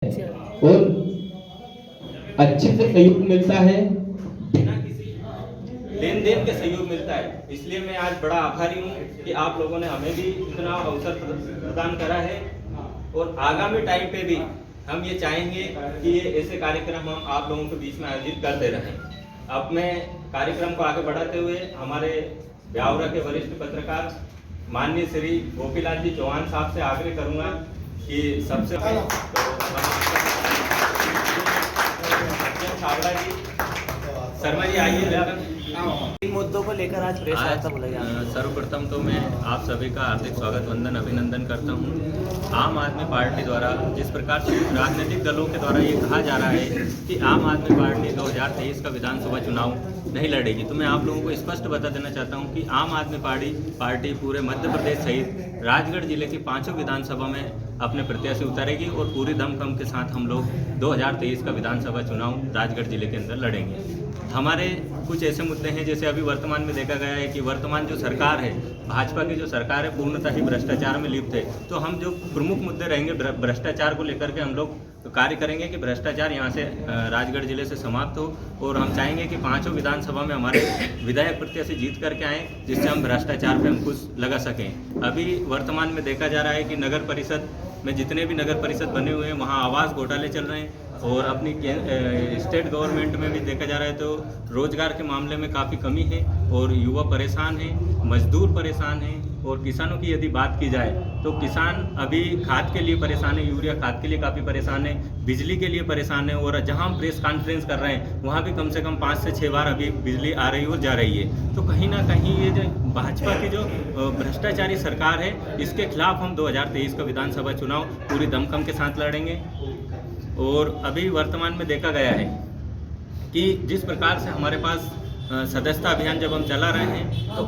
और अच्छे से सहयोग मिलता है, बिना किसी लेन देन के सहयोग मिलता है। इसलिए मैं आज बड़ा आभारी हूँ कि आप लोगों ने हमें भी इतना अवसर प्रदान करा है और आगामी टाइम पे भी हम ये चाहेंगे कि ये ऐसे कार्यक्रम हम आप लोगों के बीच में आयोजित करते रहें। अब मैं कार्यक्रम को आगे बढ़ाते हुए हमारे ब्यावरा के वरिष्ठ पत्रकार माननीय श्री गोपीलाल जी चौहान साहब से आग्रह करूंगा कि सबसे छाबड़ा जी, शर्मा जी आइए। इन मुद्दों को लेकर आज प्रेस वार्ता बुलाई है। सर्वप्रथम तो मैं आप सभी का हार्दिक स्वागत वंदन अभिनंदन करता हूं। आम आदमी पार्टी द्वारा जिस प्रकार से राजनीतिक दलों के द्वारा ये कहा जा रहा है कि आम आदमी पार्टी 2023 का विधानसभा चुनाव नहीं लड़ेगी, तो मैं आप लोगों को स्पष्ट बता देना चाहता हूं कि आम आदमी पार्टी पूरे मध्य प्रदेश सहित राजगढ़ जिले की 5 विधानसभा में अपने प्रत्याशी उतारेगी और पूरी दमखम के साथ हम लोग 2023 का विधानसभा चुनाव राजगढ़ जिले के अंदर लड़ेंगे। हमारे कुछ ऐसे मुद्दे हैं जैसे अभी वर्तमान में देखा गया है कि वर्तमान जो सरकार है, भाजपा की जो सरकार है, पूर्णतः ही भ्रष्टाचार में लिप्त है। तो हम जो प्रमुख मुद्दे रहेंगे भ्रष्टाचार को लेकर के हम लोग कार्य करेंगे कि भ्रष्टाचार यहाँ से राजगढ़ जिले से समाप्त हो और हम चाहेंगे कि 5 विधानसभा में हमारे विधायक प्रत्याशी जीत करके आएँ जिससे हम भ्रष्टाचार पर अंकुश लगा सकें। अभी वर्तमान में देखा जा रहा है कि नगर परिषद में जितने भी नगर परिषद बने हुए हैं वहाँ आवास घोटाले चल रहे हैं और अपनी स्टेट गवर्नमेंट में भी देखा जा रहा है तो रोजगार के मामले में काफ़ी कमी है और युवा परेशान हैं, मजदूर परेशान हैं और किसानों की यदि बात की जाए तो किसान अभी खाद के लिए परेशान है, यूरिया खाद के लिए काफ़ी परेशान है, बिजली के लिए परेशान है और जहां हम प्रेस कॉन्फ्रेंस कर रहे हैं वहां भी कम से कम 5 से 6 बार अभी बिजली आ रही और जा रही है। तो कहीं ना कहीं ये जो भाजपा की जो भ्रष्टाचारी सरकार है इसके खिलाफ हम 2023 का विधानसभा चुनाव पूरी दमखम के साथ लड़ेंगे। और अभी वर्तमान में देखा गया है कि जिस प्रकार से हमारे पास सदस्यता अभियान जब हम चला रहे हैं तो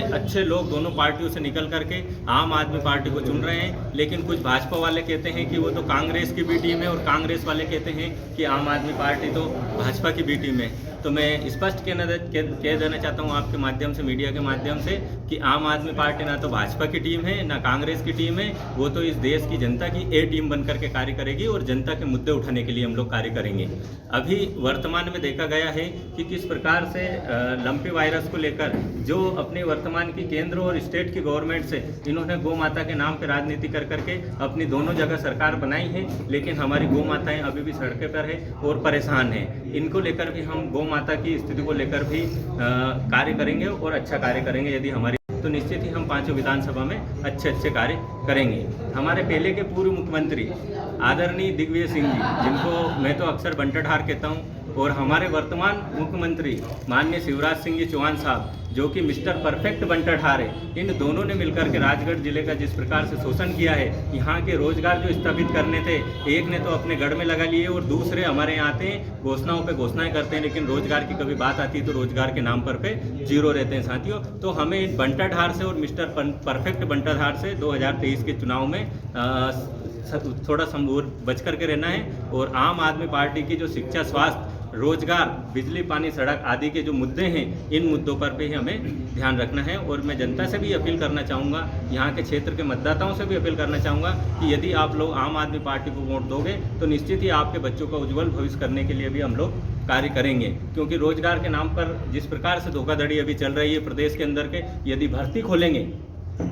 अच्छे लोग दोनों पार्टियों से निकल करके आम आदमी पार्टी को चुन रहे हैं, लेकिन कुछ भाजपा वाले कहते हैं कि वो तो कांग्रेस की बी टीम है और कांग्रेस वाले कहते हैं कि आम आदमी पार्टी तो भाजपा की बी टीम है। तो मैं स्पष्ट कह देना चाहता हूँ आपके माध्यम से, मीडिया के माध्यम से, कि आम आदमी पार्टी ना तो भाजपा की टीम है ना कांग्रेस की टीम है, वो तो इस देश की जनता की ए टीम बन करके कार्य करेगी और जनता के मुद्दे उठाने के लिए हम लोग कार्य करेंगे। अभी वर्तमान में देखा गया है कि किस प्रकार से लंपी वायरस को लेकर जो अपने वर्तमान की केंद्र और स्टेट की गवर्नमेंट से इन्होंने गौ माता के नाम पर राजनीति कर करके अपनी दोनों जगह सरकार बनाई है, लेकिन हमारी गौ माताएं अभी भी सड़कों पर है और परेशान हैं। इनको लेकर भी हम गौ माता की स्थिति को लेकर भी कार्य करेंगे और अच्छा कार्य करेंगे। यदि हमारी तो निश्चित ही हम 5 विधानसभा में अच्छे कार्य करेंगे। हमारे पहले के पूर्व मुख्यमंत्री आदरणीय दिग्विजय सिंह जी, जिनको मैं तो अक्सर बंटाढार कहता हूं, और हमारे वर्तमान मुख्यमंत्री माननीय शिवराज सिंह जी चौहान साहब, जो कि मिस्टर परफेक्ट बंटाढार है, इन दोनों ने मिलकर के राजगढ़ जिले का जिस प्रकार से शोषण किया है, यहाँ के रोजगार जो स्थापित करने थे, एक ने तो अपने गढ़ में लगा लिए और दूसरे हमारे यहाँ आते हैं घोषणाओं पे घोषणाएं करते हैं, लेकिन रोजगार की कभी बात आती है तो रोजगार के नाम पर पे जीरो रहते हैं साथियों। तो हमें बंटाढार से और मिस्टर परफेक्ट बंटाढार से 2023 के चुनाव में थोड़ा संभूर बच करके रहना है और आम आदमी पार्टी की जो शिक्षा, स्वास्थ्य, रोजगार, बिजली, पानी, सड़क आदि के जो मुद्दे हैं, इन मुद्दों पर भी हमें ध्यान रखना है। और मैं जनता से भी अपील करना चाहूँगा, यहाँ के क्षेत्र के मतदाताओं से भी अपील करना चाहूँगा कि यदि आप लोग आम आदमी पार्टी को वोट दोगे तो निश्चित ही आपके बच्चों का उज्जवल भविष्य करने के लिए भी हम लोग कार्य करेंगे। क्योंकि रोजगार के नाम पर जिस प्रकार से धोखाधड़ी अभी चल रही है प्रदेश के अंदर के, यदि भर्ती खोलेंगे,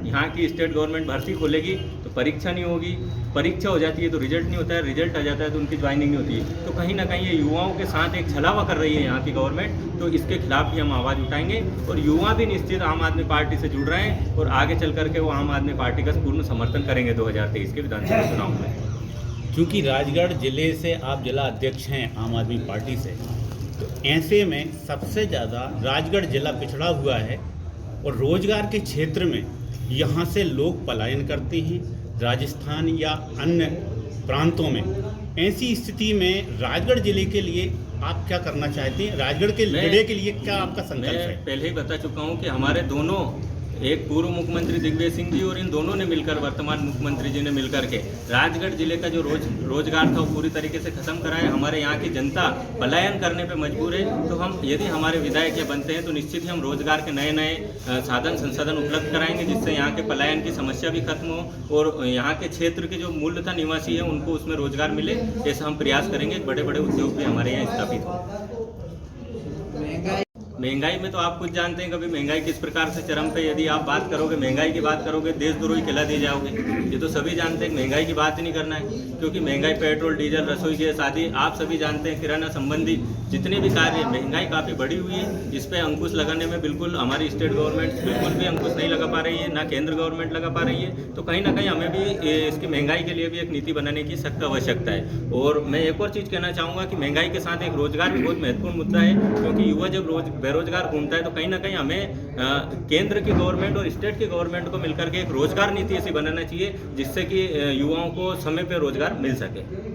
यहाँ की स्टेट गवर्नमेंट भर्ती खोलेगी तो परीक्षा नहीं होगी, परीक्षा हो जाती है तो रिजल्ट नहीं होता है, रिजल्ट आ जाता है तो उनकी ज्वाइनिंग नहीं होती है। तो कहीं ना कहीं ये युवाओं के साथ एक छलावा कर रही है यहाँ की गवर्नमेंट, तो इसके खिलाफ भी हम आवाज़ उठाएंगे और युवा भी निश्चित आम आदमी पार्टी से जुड़ रहे हैं और आगे चल करके वो आम आदमी पार्टी का पूर्ण समर्थन करेंगे 2023 के विधानसभा चुनाव में। क्योंकि राजगढ़ जिले से आप जिला अध्यक्ष हैं आम आदमी पार्टी से, तो ऐसे में सबसे ज़्यादा राजगढ़ जिला पिछड़ा हुआ है और रोजगार के क्षेत्र में यहाँ से लोग पलायन करते हैं राजस्थान या अन्य प्रांतों में। ऐसी स्थिति में राजगढ़ जिले के लिए आप क्या करना चाहते हैं? राजगढ़ के जिले के लिए क्या आपका संकल्प है? मैं पहले ही बता चुका हूँ कि हमारे दोनों एक पूर्व मुख्यमंत्री दिग्विजय सिंह जी और इन दोनों ने मिलकर, वर्तमान मुख्यमंत्री जी ने मिलकर के राजगढ़ जिले का जो रोजगार था वो पूरी तरीके से खत्म करा है। हमारे यहाँ की जनता पलायन करने पे मजबूर है। तो हम यदि हमारे विधायक ये बनते हैं तो निश्चित ही हम रोजगार के नए नए साधन संसाधन उपलब्ध कराएंगे, जिससे यहाँ के पलायन की समस्या भी खत्म हो और यहाँ के क्षेत्र के जो मूलतः निवासी है उनको उसमें रोजगार मिले। ऐसा हम प्रयास करेंगे। बड़े बड़े उद्योग भी हमारे यहाँ स्थापित हो। महंगाई में तो आप कुछ जानते हैं, कभी महंगाई किस प्रकार से चरम पे, यदि आप बात करोगे महंगाई की बात करोगे देशद्रोही कहला दिए जाओगे। ये तो सभी जानते हैं, महंगाई की बात ही नहीं करना है, क्योंकि महंगाई पेट्रोल डीजल रसोई गैस आदि आप सभी जानते हैं, किराना संबंधी जितने भी कार्य हैं, महंगाई काफ़ी बढ़ी हुई है। इस पर अंकुश लगाने में बिल्कुल हमारी स्टेट गवर्नमेंट बिल्कुल भी अंकुश नहीं लगा पा रही है, ना केंद्र गवर्नमेंट लगा पा रही है। तो कहीं ना कहीं हमें भी इसकी महंगाई के लिए भी एक नीति बनाने की सख्त आवश्यकता है। और मैं एक और चीज़ कहना चाहूँगा कि महंगाई के साथ एक रोजगार भी बहुत महत्वपूर्ण मुद्दा है, क्योंकि युवा जब बेरोजगार घूमता है तो कहीं ना कहीं हमें केंद्र की गवर्नमेंट और स्टेट की गवर्नमेंट को मिलकर के एक रोजगार नीति ऐसी बनाना चाहिए जिससे कि युवाओं को समय पर रोजगार मिल सके।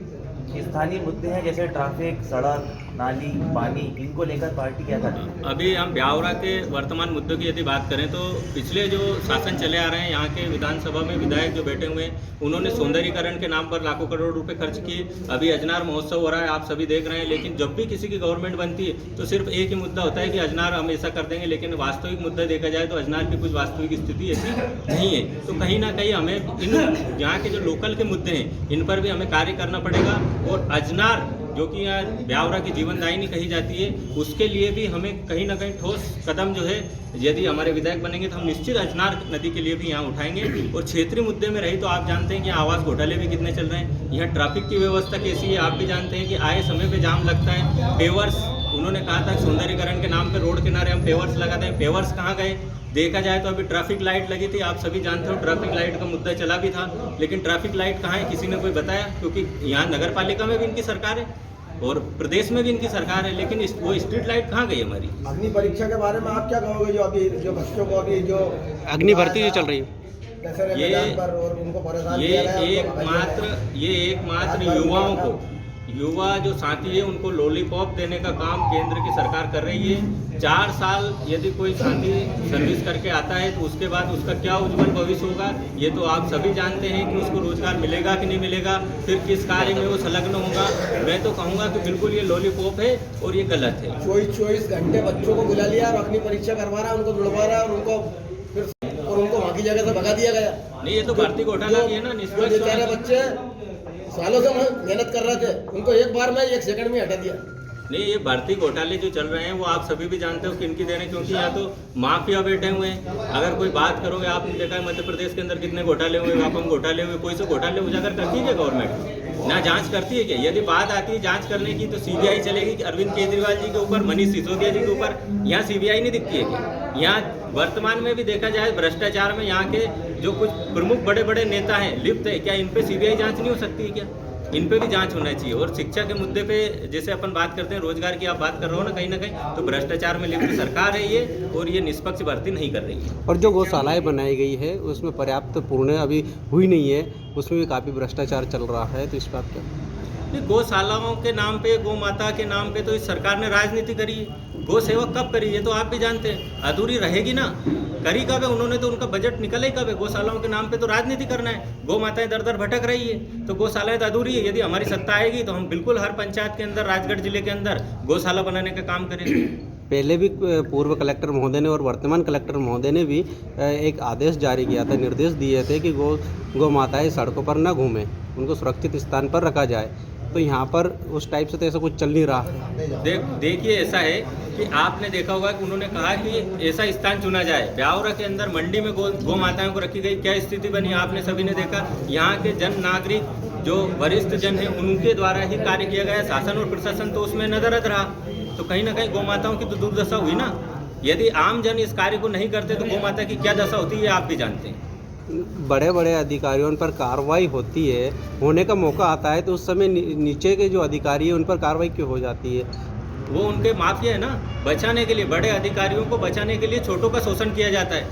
स्थानीय मुद्दे हैं जैसे ट्रैफिक, सड़क, नाली, पानी, इनको लेकर पार्टी क्या कर रही है? अभी हम ब्यावरा के वर्तमान मुद्दों की यदि बात करें तो पिछले जो शासन चले आ रहे हैं, यहाँ के विधानसभा में विधायक जो बैठे हुए हैं उन्होंने सौंदर्यीकरण के नाम पर लाखों करोड़ रुपए खर्च किए। अभी अजनार महोत्सव हो रहा है, आप सभी देख रहे हैं, लेकिन जब भी किसी की गवर्नमेंट बनती है तो सिर्फ एक ही मुद्दा होता है कि अजनार हम ऐसा कर देंगे, लेकिन वास्तविक मुद्दा देखा जाए तो अजनार की कुछ वास्तविक स्थिति ऐसी नहीं है। तो कहीं ना कहीं हमें इन यहाँ के जो लोकल के मुद्दे हैं इन पर भी हमें कार्य करना पड़ेगा। और अजनार जो कि यहाँ ब्यावरा की जीवनदायिनी कही जाती है, उसके लिए भी हमें कहीं ना कहीं ठोस कदम जो है, यदि हमारे विधायक बनेंगे तो हम निश्चित अजनार नदी के लिए भी यहाँ उठाएंगे। और क्षेत्रीय मुद्दे में रही तो आप जानते हैं कि आवास घोटाले भी कितने चल रहे हैं, यहाँ ट्रैफिक की व्यवस्था कैसी है आप भी जानते हैं कि आए समय पे जाम लगता है। पेवर्स, उन्होंने कहा था सौंदर्यीकरण के नाम पर रोड किनारे हम पेवर्स लगाते हैं, पेवर्स कहाँ गए? देखा जाए तो अभी ट्रैफिक लाइट लगी थी, आप सभी जानते हो ट्रैफिक लाइट का मुद्दा चला भी था, लेकिन ट्रैफिक लाइट कहाँ है किसी ने कोई बताया? क्योंकि यहाँ नगर पालिका में भी इनकी सरकार है और प्रदेश में भी इनकी सरकार है, लेकिन वो स्ट्रीट लाइट कहाँ गई हमारी? अग्नि परीक्षा के बारे में आप क्या कहोगे? जो अभी जो बच्चों को अभी जो अग्नि भर्ती जो चल रही है, ये एकमात्र युवाओं को, युवा जो साथी है उनको लॉलीपॉप देने का काम केंद्र की सरकार कर रही है। 4 साल यदि कोई साथी सर्विस करके आता है तो उसके बाद उसका क्या उज्जवल भविष्य होगा ये तो आप सभी जानते हैं कि उसको रोजगार मिलेगा कि नहीं मिलेगा, फिर किस कार्य में वो संलग्न होगा। मैं तो कहूँगा कि बिल्कुल ये लॉलीपॉप है और ये गलत है। 24 घंटे बच्चों को बुला लिया और अग्नि परीक्षा करवा रहा है, उनको जुड़वा रहा है और उनको फिर और उनको वहाँ की जगह से भगा दिया गया। नहीं, ये तो भर्ती घोटाला भी है ना। बेचारे बच्चे सालों से मेहनत कर रहे थे, उनको एक बार में 1 सेकंड में हटा दिया। नहीं, ये भर्ती घोटाले जो चल रहे हैं वो आप सभी भी जानते हो किनकी दे रहे हैं, क्योंकि यहाँ तो माफिया बैठे हुए हैं। अगर कोई बात करोगे, आपने देखा है मध्य प्रदेश के अंदर कितने घोटाले हुए, वापम घोटाले हुए, कोई से घोटाले उजागर करती है गवर्नमेंट? ना जांच करती है क्या? यदि बात आती है जांच करने की तो सीबीआई चलेगी अरविंद केजरीवाल जी के ऊपर, मनीष सिसोदिया जी के ऊपर। यहाँ सीबीआई नहीं दिखती है क्या? यहाँ वर्तमान में भी देखा जाए भ्रष्टाचार में यहाँ के जो कुछ प्रमुख बड़े बड़े नेता हैं लिप्त है, क्या इन पे सीबीआई जांच नहीं हो सकती है क्या? इन पे भी जांच होना चाहिए। और शिक्षा के मुद्दे पे जैसे अपन बात करते हैं, रोजगार की आप बात कर रहे हो ना, कहीं ना कहीं तो भ्रष्टाचार में लिप्त सरकार है ये, और ये निष्पक्ष भर्ती नहीं कर रही है। और जो गौशालाएं बनाई गई है उसमें पर्याप्त पूर्ण अभी हुई नहीं है, उसमें भी काफ़ी भ्रष्टाचार चल रहा है, तो इस बात क्या? गौशालाओं के नाम पे, गौ माता के नाम पे तो इस सरकार ने राजनीति करी है। गौ सेवा कब करी है तो आप भी जानते हैं, अधूरी रहेगी ना। करी कब है उन्होंने? तो उनका बजट निकला ही कब है? गौशालाओं के नाम पे तो राजनीति करना है। गौ माताएं दर दर भटक रही है तो गौशालाएं तो अधूरी है। यदि हमारी सत्ता आएगी तो हम बिल्कुल हर पंचायत के अंदर, राजगढ़ जिले के अंदर गौशाला बनाने का काम करेंगे। पहले भी पूर्व कलेक्टर महोदय ने और वर्तमान कलेक्टर महोदय ने भी एक आदेश जारी किया था, निर्देश दिए थे कि गौ माताएं सड़कों पर न घूमें, उनको सुरक्षित स्थान पर रखा जाए। तो यहाँ पर उस टाइप से तो ऐसा कुछ चल नहीं रहा है। देखिए ऐसा है कि आपने देखा होगा कि उन्होंने कहा कि ऐसा स्थान चुना जाए। ब्यावरा के अंदर मंडी में गौ माताओं को रखी गई, क्या स्थिति बनी आपने सभी ने देखा। यहाँ के जन नागरिक जो वरिष्ठ जन हैं उनके द्वारा ही कार्य किया गया, शासन और प्रशासन तो उसमें नजरअंदाज रहा। तो कहीं ना कहीं गौ माताओं की तो दुर्दशा हुई ना। यदि आम जन इस कार्य को नहीं करते तो गौ माता की क्या दशा होती है आप भी जानते हैं। बड़े बड़े अधिकारियों पर कार्रवाई होती है, होने का मौका आता है तो उस समय नीचे के जो अधिकारी हैं उन पर कार्रवाई क्यों हो जाती है? वो उनके माफिया है ना। बचाने के लिए, बड़े अधिकारियों को बचाने के लिए छोटों का शोषण किया जाता है,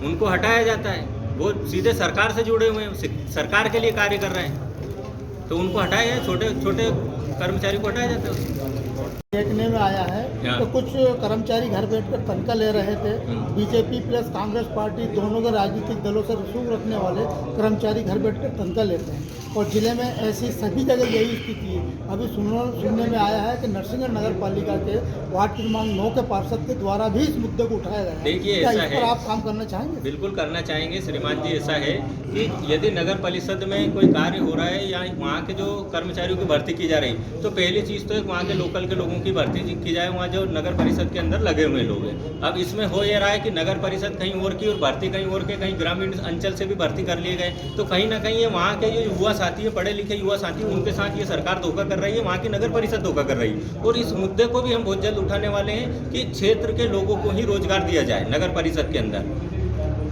उनको हटाया जाता है। वो सीधे सरकार से जुड़े हुए हैं, सरकार के लिए कार्य कर रहे हैं तो उनको हटाया है। छोटे छोटे कर्मचारी को हटाया जाता है। देखने में आया है हाँ। तो कुछ कर्मचारी घर बैठकर तनख्वाह ले रहे थे। बीजेपी प्लस कांग्रेस पार्टी दोनों के राजनीतिक दलों से रसूख रखने वाले कर्मचारी घर बैठकर तनख्वाह लेते हैं और जिले में ऐसी सभी जगह यही स्थिति है। अभी सुनने में आया है कि नरसिंहगढ़ नगर पालिका के वार्ड क्रमांक 9 के पार्षद के द्वारा भी इस मुद्दे को उठाया गया है। देखिए, क्या ऐसा इस पर है। आप काम करना चाहेंगे? बिल्कुल करना चाहेंगे श्रीमान जी। ऐसा है कि यदि नगर परिषद में कोई कार्य हो रहा है या वहाँ के जो कर्मचारियों की भर्ती की जा रही, तो पहली चीज़ तो एक वहाँ के लोकल के लोगों की भर्ती की जाए, वहाँ जो नगर परिषद के अंदर लगे हुए लोग हैं। अब इसमें हो ये रहा है कि नगर परिषद कहीं और की और भर्ती कहीं और के, कहीं ग्रामीण अंचल से भी भर्ती कर लिए गए, तो कहीं ना कहीं ये वहाँ के जो युवा साथी है, पढ़े लिखे युवा साथी, उनके साथ ये सरकार धोखा कर रही है, वहाँ की नगर परिषद धोखा कर रही है। और इस मुद्दे को भी हम बहुत जल्द उठाने वाले हैं कि क्षेत्र के लोगों को ही रोजगार दिया जाए नगर परिषद के अंदर।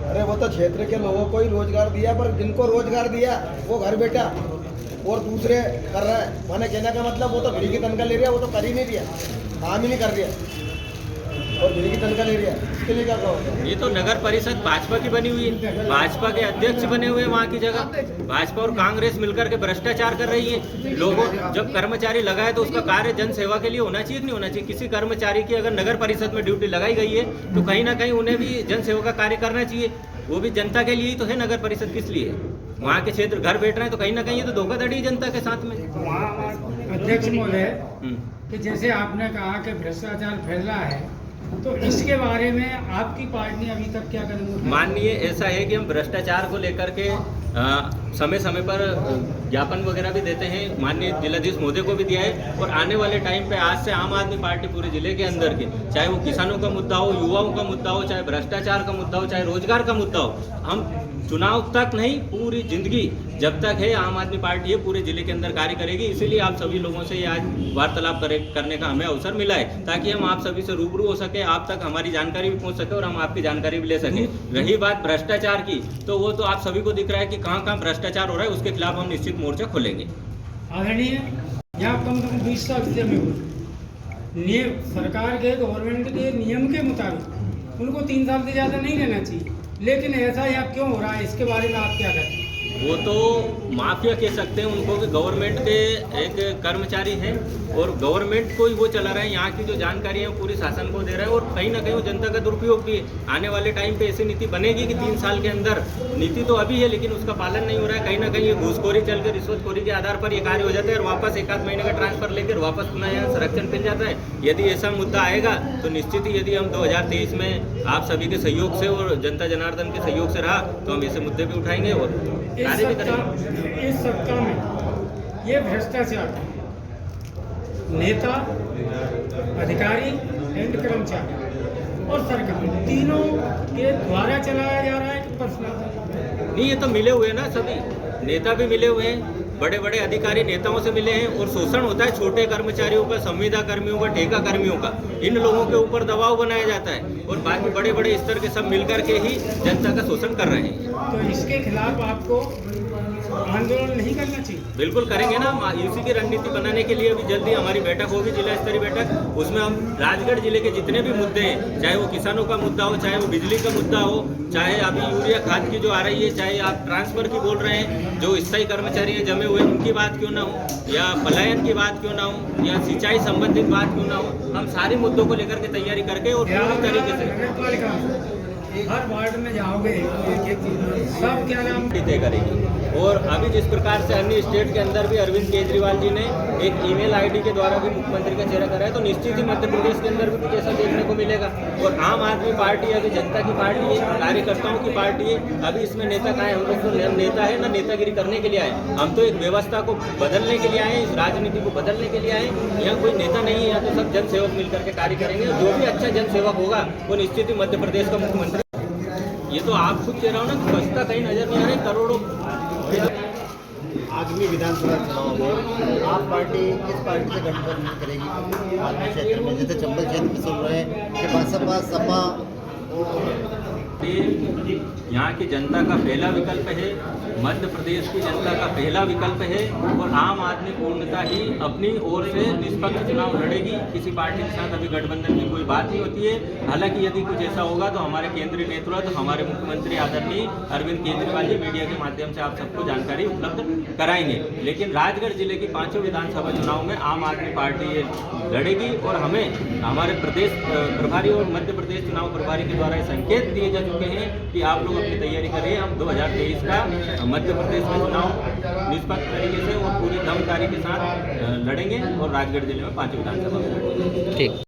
अरे वो तो क्षेत्र के लोगों को ही रोजगार दिया, पर जिनको रोजगार दिया वो घर बैठा और दूसरे कर रहा है। मैंने कहने का मतलब वो तो फ्री की तनख्वाह ले रहा है, वो तो कर ही नहीं दिया, काम ही नहीं कर रहा और फ्री की तनख्वाह ले रहा है। इसके लिए क्या कहोगे? ये तो नगर परिषद भाजपा की बनी हुई है, भाजपा के अध्यक्ष बने हुए हैं वहाँ की जगह। भाजपा और कांग्रेस मिलकर के भ्रष्टाचार कर रही है। लोगों जब कर्मचारी लगा है तो उसका कार्य जन सेवा के लिए होना चाहिए कि नहीं होना चाहिए? किसी कर्मचारी की अगर नगर परिषद में ड्यूटी लगाई गई है तो कहीं ना कहीं उन्हें भी जन सेवा का कार्य करना चाहिए। वो भी जनता के लिए ही तो है नगर परिषद, किस लिए? वहाँ के क्षेत्र घर बैठ रहे हैं तो कहीं ना कहीं ये तो धोखाधड़ी है जनता के साथ में। अध्यक्ष महोदय, कि जैसे आपने कहा कि भ्रष्टाचार फैल रहा है, तो इसके बारे में आपकी पार्टी ने अभी तक क्या कदम उठाए? माननीय, ऐसा है कि हम भ्रष्टाचार को लेकर के समय समय पर ज्ञापन वगैरह भी देते हैं, माननीय जिलाधीश महोदय को भी दिया है। और आने वाले टाइम पे आज से आम आदमी पार्टी पूरे जिले के अंदर के, चाहे वो किसानों का मुद्दा हो, युवाओं का मुद्दा हो, चाहे भ्रष्टाचार का मुद्दा हो, चाहे रोजगार का मुद्दा हो, हम चुनाव तक नहीं, पूरी जिंदगी जब तक है आम आदमी पार्टी है पूरे जिले के अंदर कार्य करेगी। इसीलिए आप सभी लोगों से ये आज वार्तालाप करने का हमें अवसर मिला है, ताकि हम आप सभी से रूबरू हो सके, आप तक हमारी जानकारी भी पहुंच सके और हम आपकी जानकारी भी ले सके। रही बात भ्रष्टाचार की, तो वो तो आप सभी को दिख रहा है कि कहाँ कहाँ भ्रष्टाचार हो रहा है, उसके खिलाफ हम निश्चित मोर्चा खोलेंगे। आदरणीय, यहाँ कम से कम 20 साल से नियम सरकार के, गवर्नमेंट के नियम के मुताबिक उनको 3 साल से ज़्यादा नहीं रहना चाहिए, लेकिन ऐसा यहाँ क्यों हो रहा है, इसके बारे में आप क्या कहते हैं? वो तो माफिया कह सकते हैं उनको, कि गवर्नमेंट के एक कर्मचारी हैं और गवर्नमेंट को ही वो चला रहे हैं। यहाँ की जो जानकारी है वो पूरी शासन को दे रहे हैं और कहीं ना कहीं वो जनता का दुरुपयोग भी है। आने वाले टाइम पे ऐसी नीति बनेगी कि 3 साल के अंदर, नीति तो अभी है लेकिन उसका पालन नहीं हो रहा है। कहीं ना कहीं ये घूसखोरी चल के, रिश्वतखोरी के आधार पर ये कार्य हो जाता है और वापस 1-8 महीने का ट्रांसफर लेकर वापस पुनः यहाँ संरक्षण मिल जाता है। यदि ऐसा मुद्दा आएगा तो निश्चित ही, यदि हम 2023 में आप सभी के सहयोग से और जनता जनार्दन के सहयोग से रहा तो हम ऐसे मुद्दे भी उठाएंगे और कार्य भी करेंगे। इस सत्ता में ये भ्रष्टाचार, नेता, अधिकारी एंड कर्मचारी और सरकार तीनों के द्वारा चलाया जा रहा है कि पर्सनल? नहीं, ये तो मिले हुए हैं ना, सभी नेता भी मिले हुए हैं, बड़े बड़े अधिकारी नेताओं से मिले हैं और शोषण होता है छोटे कर्मचारियों का, संविदा कर्मियों का, ठेका कर्मियों का। इन लोगों के ऊपर दबाव बनाया जाता है और बाकी बड़े बड़े स्तर के सब मिलकर के ही जनता का शोषण कर रहे हैं। तो इसके खिलाफ आपको आंदोलन नहीं करना चाहिए? बिल्कुल करेंगे ना। इसी की रणनीति बनाने के लिए अभी जल्दी हमारी बैठक होगी, जिला स्तरीय बैठक। उसमें हम राजगढ़ जिले के जितने भी मुद्दे हैं, चाहे वो किसानों का मुद्दा हो, चाहे वो बिजली का मुद्दा हो, चाहे अभी यूरिया खाद की जो आ रही है, चाहे आप ट्रांसफर की बोल रहे हैं, जो स्थायी कर्मचारी हैं जमे हुए उनकी बात क्यों ना हो, या पलायन की बात क्यों ना हो, या सिंचाई संबंधित बात क्यों ना हो, हम सारे मुद्दों को लेकर के तैयारी करके और पूरी तरीके से हर वार्ड में जाओगे सब क्या नाम तय करेगी। और अभी जिस प्रकार से अन्य स्टेट के अंदर भी अरविंद केजरीवाल जी ने एक ईमेल आईडी के द्वारा भी मुख्यमंत्री का चेहरा करा है, तो निश्चित ही मध्य प्रदेश के अंदर भी कुछ ऐसा देखने को मिलेगा। और आम आदमी पार्टी अभी जनता की पार्टी है, कार्यकर्ताओं की पार्टी है। अभी इसमें नेता कहाँ है? हम लोग तो नेता है ना नेतागिरी करने के लिए आए, हम तो एक व्यवस्था को बदलने के लिए आए, इस राजनीति को बदलने के लिए आए। यहाँ कोई नेता नहीं है, यहाँ तो सब जन सेवक मिलकर के कार्य करेंगे। जो भी अच्छा जन सेवक होगा वो निश्चित ही मध्य प्रदेश का मुख्यमंत्री। ये तो आप खुद कह रहा हो ना कि बचता कहीं नजर नहीं आ रहा है, करोड़ों। आगामी विधानसभा चुनाव में आप पार्टी किस पार्टी से गठबंधन करेगी आगामी क्षेत्र में? जैसे चंबल क्षेत्र में सुन रहे हैं कि बसपा, सपा ये यहाँ की जनता का पहला विकल्प है, मध्य प्रदेश की जनता का पहला विकल्प है और आम आदमी पूर्णतः ही अपनी ओर से निष्पक्ष चुनाव लड़ेगी। किसी पार्टी के साथ अभी गठबंधन की कोई बात नहीं होती है। हालांकि यदि कुछ ऐसा होगा तो हमारे केंद्रीय नेतृत्व, हमारे मुख्यमंत्री आदरणीय अरविंद केजरीवाल जी मीडिया के माध्यम से आप सबको जानकारी उपलब्ध कराएंगे। लेकिन राजगढ़ जिले की 5 विधानसभा चुनाव में आम आदमी पार्टी ये लड़ेगी और हमें हमारे प्रदेश प्रभारी और मध्य प्रदेश चुनाव प्रभारी के द्वारा संकेत दिए जा चुके हैं कि आप लोग अपनी तैयारी करिए। हम 2023 का मध्य प्रदेश में चुनाव निष्पक्ष तरीके से और पूरी दमदारी के साथ लड़ेंगे और राजगढ़ जिले में 5 विधानसभा में लड़ेंगे। ठीक।